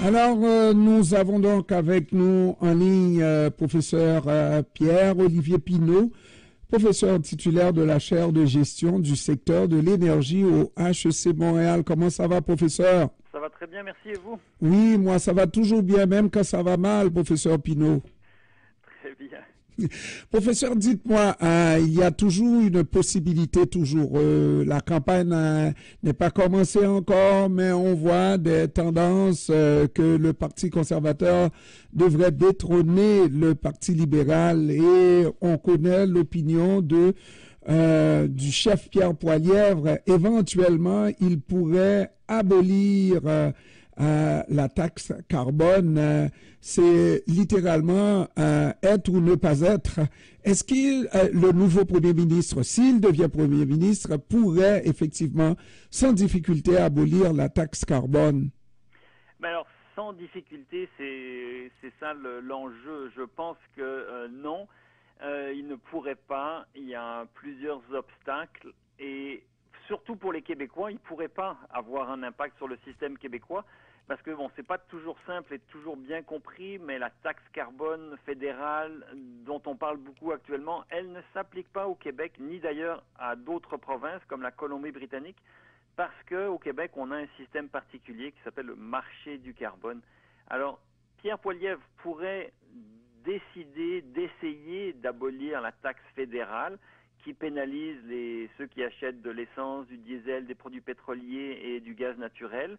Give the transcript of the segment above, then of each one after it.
Alors, nous avons donc avec nous en ligne professeur Pierre-Olivier Pinault, professeur titulaire de la chaire de gestion du secteur de l'énergie au HEC Montréal. Comment ça va, professeur? Ça va très bien, merci. Et vous? Oui, moi, ça va toujours bien, même quand ça va mal, professeur Pinault. Très bien. Professeur, dites-moi, il y a toujours une possibilité, la campagne n'est pas commencée encore, mais on voit des tendances que le Parti conservateur devrait détrôner le Parti libéral et on connaît l'opinion du chef Pierre Poilievre. Éventuellement, il pourrait abolir la taxe carbone, c'est littéralement être ou ne pas être. Est-ce le nouveau Premier ministre, s'il devient Premier ministre, pourrait effectivement, sans difficulté, abolir la taxe carbone? Ben alors, sans difficulté, c'est ça l'enjeu. Je pense que non, il ne pourrait pas. Il y a plusieurs obstacles et surtout pour les Québécois, il ne pourrait pas avoir un impact sur le système québécois. Parce que bon, c'est pas toujours simple et toujours bien compris, mais la taxe carbone fédérale dont on parle beaucoup actuellement, elle ne s'applique pas au Québec, ni d'ailleurs à d'autres provinces comme la Colombie-Britannique, parce qu'au Québec, on a un système particulier qui s'appelle le marché du carbone. Alors, Pierre Poilievre pourrait décider d'essayer d'abolir la taxe fédérale qui pénalise ceux qui achètent de l'essence, du diesel, des produits pétroliers et du gaz naturel.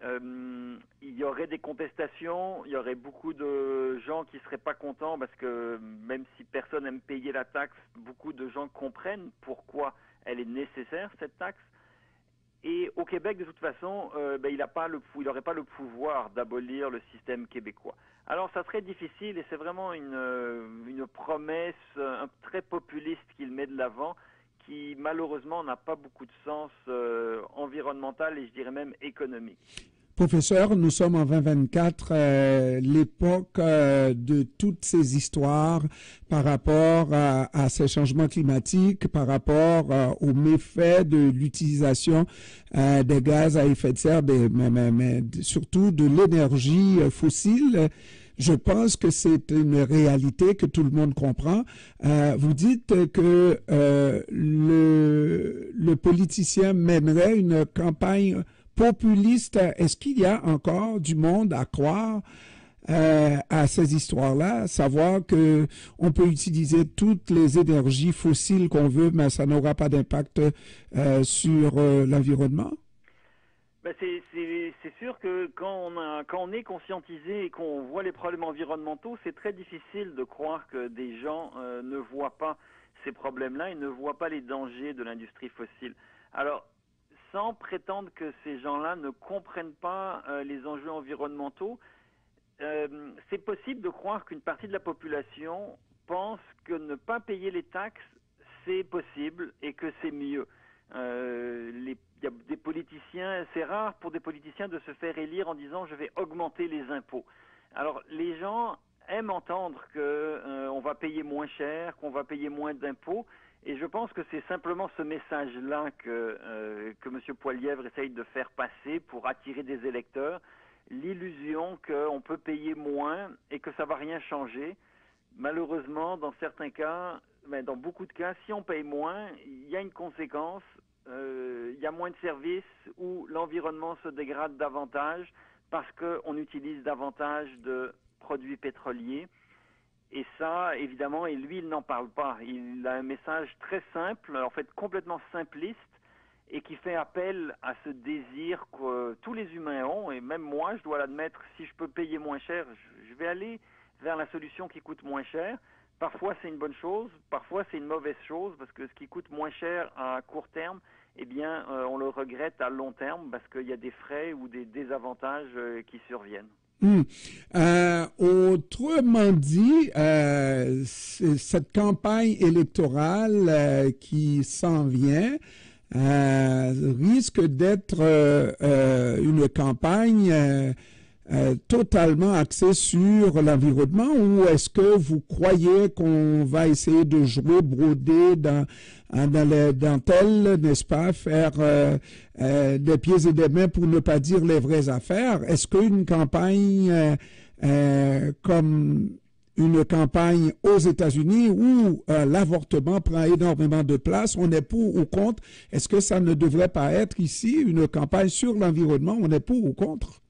Il y aurait des contestations, il y aurait beaucoup de gens qui ne seraient pas contents parce que même si personne n'aime payer la taxe, beaucoup de gens comprennent pourquoi elle est nécessaire, cette taxe. Et au Québec, de toute façon, il n'aurait pas le pouvoir d'abolir le système québécois. Alors ça serait difficile et c'est vraiment une promesse très populiste qu'il met de l'avant, qui malheureusement n'a pas beaucoup de sens environnemental et je dirais même économique. Professeur, nous sommes en 2024, l'époque de toutes ces histoires par rapport à ces changements climatiques, par rapport aux méfaits de l'utilisation des gaz à effet de serre, mais surtout de l'énergie fossile. Je pense que c'est une réalité que tout le monde comprend. Vous dites que le politicien mènerait une campagne populiste. Est-ce qu'il y a encore du monde à croire à ces histoires-là, savoir que on peut utiliser toutes les énergies fossiles qu'on veut, mais ça n'aura pas d'impact sur l'environnement? Ben c'est sûr que quand on est conscientisé et qu'on voit les problèmes environnementaux, c'est très difficile de croire que des gens ne voient pas ces problèmes-là et ne voient pas les dangers de l'industrie fossile. Alors, sans prétendre que ces gens-là ne comprennent pas les enjeux environnementaux, c'est possible de croire qu'une partie de la population pense que ne pas payer les taxes, c'est possible et que c'est mieux. Il y a des politiciens, c'est rare pour des politiciens de se faire élire en disant je vais augmenter les impôts. Alors les gens aiment entendre qu'on va payer moins cher, qu'on va payer moins d'impôts, et je pense que c'est simplement ce message-là que M. Poilievre essaye de faire passer pour attirer des électeurs, l'illusion qu'on peut payer moins et que ça va rien changer. Malheureusement, dans certains cas, dans beaucoup de cas, si on paye moins, il y a une conséquence. Il y a moins de services où l'environnement se dégrade davantage parce qu'on utilise davantage de produits pétroliers. Et ça, évidemment, et lui, il n'en parle pas. Il a un message très simple, en fait complètement simpliste, et qui fait appel à ce désir que tous les humains ont, et même moi, je dois l'admettre, si je peux payer moins cher, je vais aller vers la solution qui coûte moins cher. Parfois, c'est une bonne chose, parfois, c'est une mauvaise chose, parce que ce qui coûte moins cher à court terme, eh bien, on le regrette à long terme, parce qu'il y a des frais ou des désavantages qui surviennent. Autrement dit, cette campagne électorale qui s'en vient risque d'être une campagne totalement axée sur l'environnement ou est-ce que vous croyez qu'on va essayer de jouer, broder dans les dentelles, n'est-ce pas, faire des pieds et des mains pour ne pas dire les vraies affaires? Est-ce qu'une campagne comme une campagne aux États-Unis où l'avortement prend énormément de place, on est pour ou contre? Est-ce que ça ne devrait pas être ici une campagne sur l'environnement, on est pour ou contre?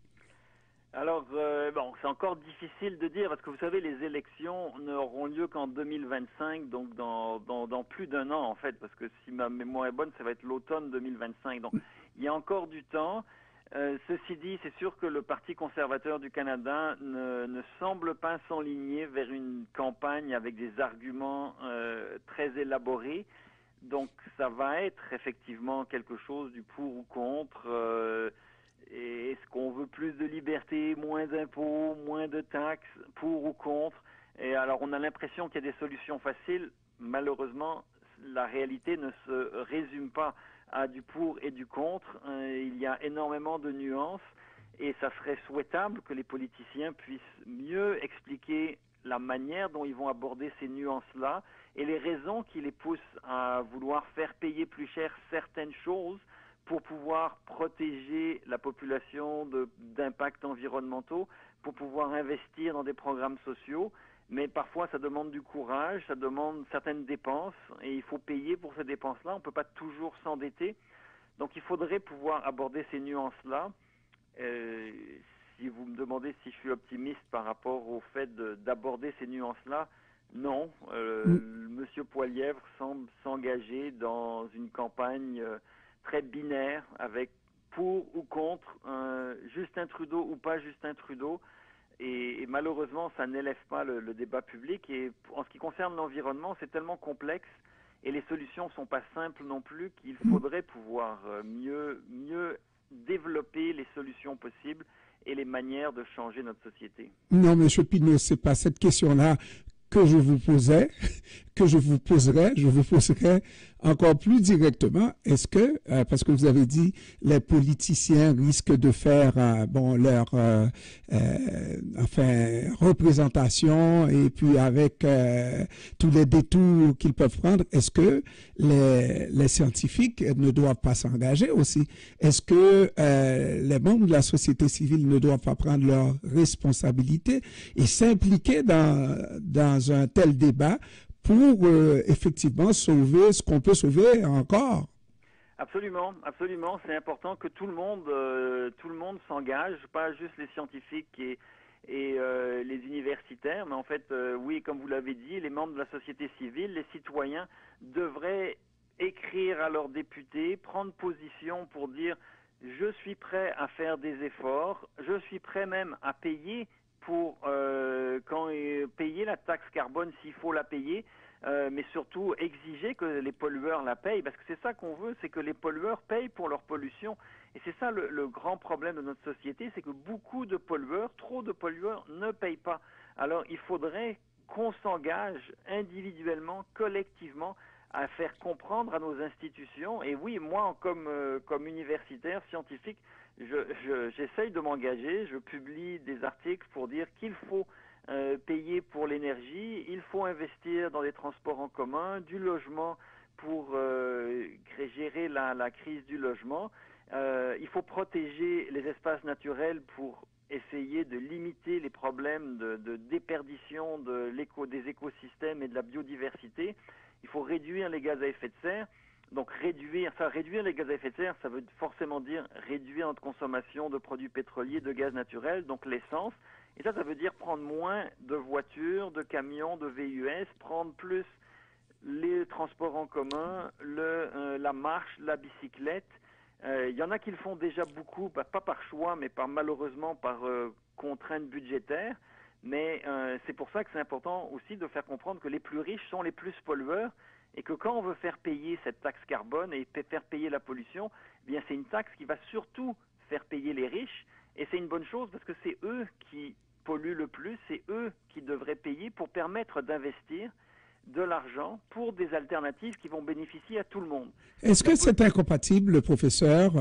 Alors, bon, c'est encore difficile de dire parce que vous savez, les élections n'auront lieu qu'en 2025, donc dans plus d'un an en fait, parce que si ma mémoire est bonne, ça va être l'automne 2025. Donc, il y a encore du temps. Ceci dit, c'est sûr que le Parti conservateur du Canada ne semble pas s'enligner vers une campagne avec des arguments très élaborés. Donc, ça va être effectivement quelque chose du pour ou contre. Et est-ce qu'on veut plus de liberté, moins d'impôts, moins de taxes, pour ou contre? Et alors, on a l'impression qu'il y a des solutions faciles. Malheureusement, la réalité ne se résume pas à du pour et du contre. Il y a énormément de nuances et ça serait souhaitable que les politiciens puissent mieux expliquer la manière dont ils vont aborder ces nuances-là et les raisons qui les poussent à vouloir faire payer plus cher certaines choses pour pouvoir protéger la population d'impacts environnementaux, pour pouvoir investir dans des programmes sociaux. Mais parfois, ça demande du courage, ça demande certaines dépenses, et il faut payer pour ces dépenses-là. On ne peut pas toujours s'endetter. Donc, il faudrait pouvoir aborder ces nuances-là. Si vous me demandez si je suis optimiste par rapport au fait d'aborder ces nuances-là, non. Monsieur Poilievre semble s'engager dans une campagne très binaire avec pour ou contre Justin Trudeau ou pas Justin Trudeau. Et malheureusement, ça n'élève pas le débat public. Et en ce qui concerne l'environnement, c'est tellement complexe et les solutions ne sont pas simples non plus qu'il faudrait pouvoir mieux développer les solutions possibles et les manières de changer notre société. Non, M. Pinault, c'est pas cette question-là que je vous posais, que je vous poserai encore plus directement. Est-ce que, parce que vous avez dit, les politiciens risquent de faire leur représentation et puis avec tous les détours qu'ils peuvent prendre, est-ce que les scientifiques ne doivent pas s'engager aussi? Est-ce que les membres de la société civile ne doivent pas prendre leurs responsabilités et s'impliquer dans un tel débat pour effectivement sauver ce qu'on peut sauver encore? Absolument, absolument. C'est important que tout le monde s'engage, pas juste les scientifiques et les universitaires, mais en fait, oui, comme vous l'avez dit, les membres de la société civile, les citoyens devraient écrire à leurs députés, prendre position pour dire je suis prêt à faire des efforts, je suis prêt même à payer pour payer la taxe carbone s'il faut la payer, mais surtout exiger que les pollueurs la payent, parce que c'est ça qu'on veut, c'est que les pollueurs payent pour leur pollution. Et c'est ça le grand problème de notre société, c'est que beaucoup de pollueurs, trop de pollueurs, ne payent pas. Alors il faudrait qu'on s'engage individuellement, collectivement, à faire comprendre à nos institutions. Et oui, moi, comme universitaire, scientifique, j'essaye de m'engager, je publie des articles pour dire qu'il faut payer pour l'énergie, il faut investir dans les transports en commun, du logement pour gérer la crise du logement. Il faut protéger les espaces naturels pour essayer de limiter les problèmes de déperdition des écosystèmes et de la biodiversité. Il faut réduire les gaz à effet de serre. Donc réduire les gaz à effet de serre, ça veut forcément dire réduire notre consommation de produits pétroliers, de gaz naturel, donc l'essence. Et ça veut dire prendre moins de voitures, de camions, de VUS, prendre plus les transports en commun, la marche, la bicyclette. Il y en a qui le font déjà beaucoup, pas par choix, mais malheureusement par contraintes budgétaires. Mais c'est pour ça que c'est important aussi de faire comprendre que les plus riches sont les plus pollueurs et que quand on veut faire payer cette taxe carbone et faire payer la pollution, eh bien c'est une taxe qui va surtout faire payer les riches et c'est une bonne chose parce que c'est eux qui polluent le plus, c'est eux qui devraient payer pour permettre d'investir de l'argent pour des alternatives qui vont bénéficier à tout le monde. Est-ce que c'est incompatible, professeur,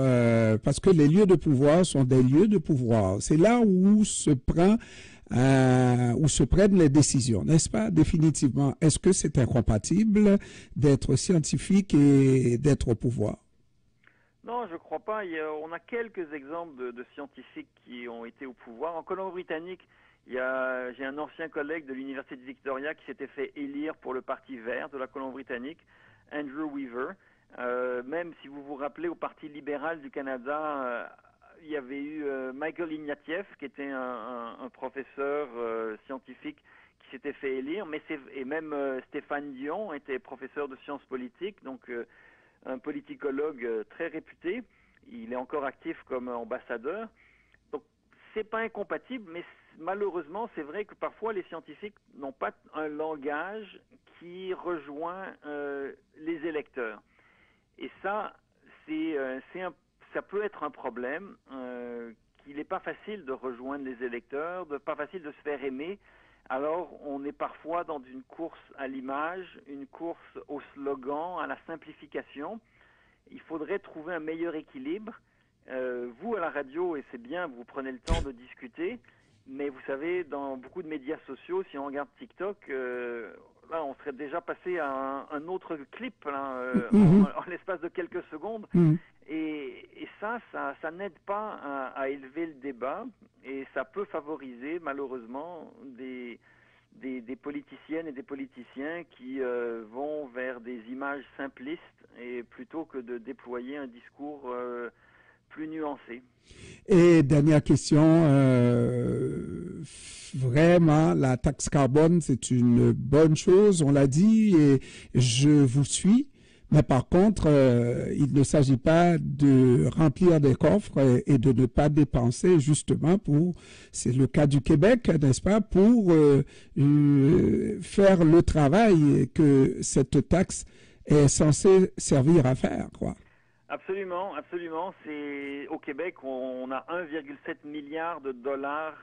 parce que les lieux de pouvoir sont des lieux de pouvoir. C'est là où se prennent les décisions, n'est-ce pas, définitivement. Est-ce que c'est incompatible d'être scientifique et d'être au pouvoir? Non, je ne crois pas. On a quelques exemples de scientifiques qui ont été au pouvoir. En Colombie-Britannique, j'ai un ancien collègue de l'Université de Victoria qui s'était fait élire pour le Parti vert de la Colombie-Britannique, Andrew Weaver. Même si vous vous rappelez, au Parti libéral du Canada, il y avait eu Michael Ignatieff, qui était un professeur scientifique qui s'était fait élire, et même Stéphane Dion était professeur de sciences politiques, donc un politicologue très réputé. Il est encore actif comme ambassadeur. Donc, c'est pas incompatible, mais malheureusement, c'est vrai que parfois les scientifiques n'ont pas un langage qui rejoint les électeurs. Et ça, ça peut être un problème, qu'il n'est pas facile de rejoindre les électeurs, pas facile de se faire aimer. Alors, on est parfois dans une course à l'image, une course au slogan, à la simplification. Il faudrait trouver un meilleur équilibre. Vous, à la radio, et c'est bien, vous prenez le temps de discuter, mais vous savez, dans beaucoup de médias sociaux, si on regarde TikTok, là, on serait déjà passé à un autre clip là, en l'espace de quelques secondes. Et ça n'aide pas à élever le débat, et ça peut favoriser malheureusement des politiciennes et des politiciens qui vont vers des images simplistes et plutôt que de déployer un discours plus nuancé. Et dernière question, vraiment, la taxe carbone, c'est une bonne chose, on l'a dit, et je vous suis. Mais par contre, il ne s'agit pas de remplir des coffres et de ne pas dépenser justement c'est le cas du Québec, n'est-ce pas, pour faire le travail que cette taxe est censée servir à faire, quoi. Absolument, absolument. Au Québec, on a 1,7 milliard de dollars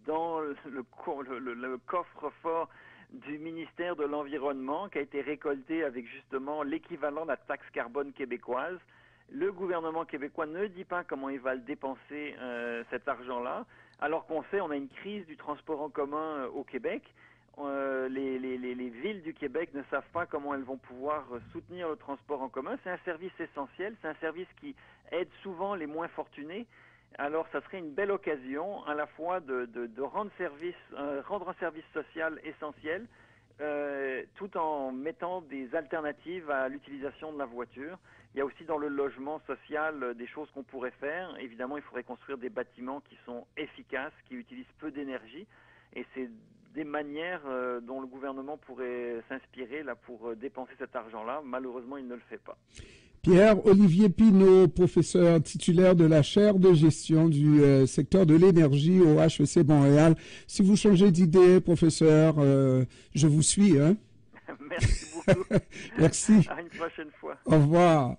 dans le coffre-fort du ministère de l'Environnement, qui a été récolté avec justement l'équivalent de la taxe carbone québécoise. Le gouvernement québécois ne dit pas comment il va le dépenser, cet argent-là, alors qu'on sait, on a une crise du transport en commun au Québec. Les villes du Québec ne savent pas comment elles vont pouvoir soutenir le transport en commun. C'est un service essentiel, c'est un service qui aide souvent les moins fortunés. Alors, ça serait une belle occasion à la fois de rendre un service social essentiel, tout en mettant des alternatives à l'utilisation de la voiture. Il y a aussi dans le logement social des choses qu'on pourrait faire. Évidemment, il faudrait construire des bâtiments qui sont efficaces, qui utilisent peu d'énergie. Et c'est des manières dont le gouvernement pourrait s'inspirer là pour dépenser cet argent-là. Malheureusement, il ne le fait pas. Pierre-Olivier Pinault, professeur titulaire de la chaire de gestion du secteur de l'énergie au HEC Montréal. Si vous changez d'idée, professeur, je vous suis. Hein? Merci beaucoup. Merci. À une prochaine fois. Au revoir.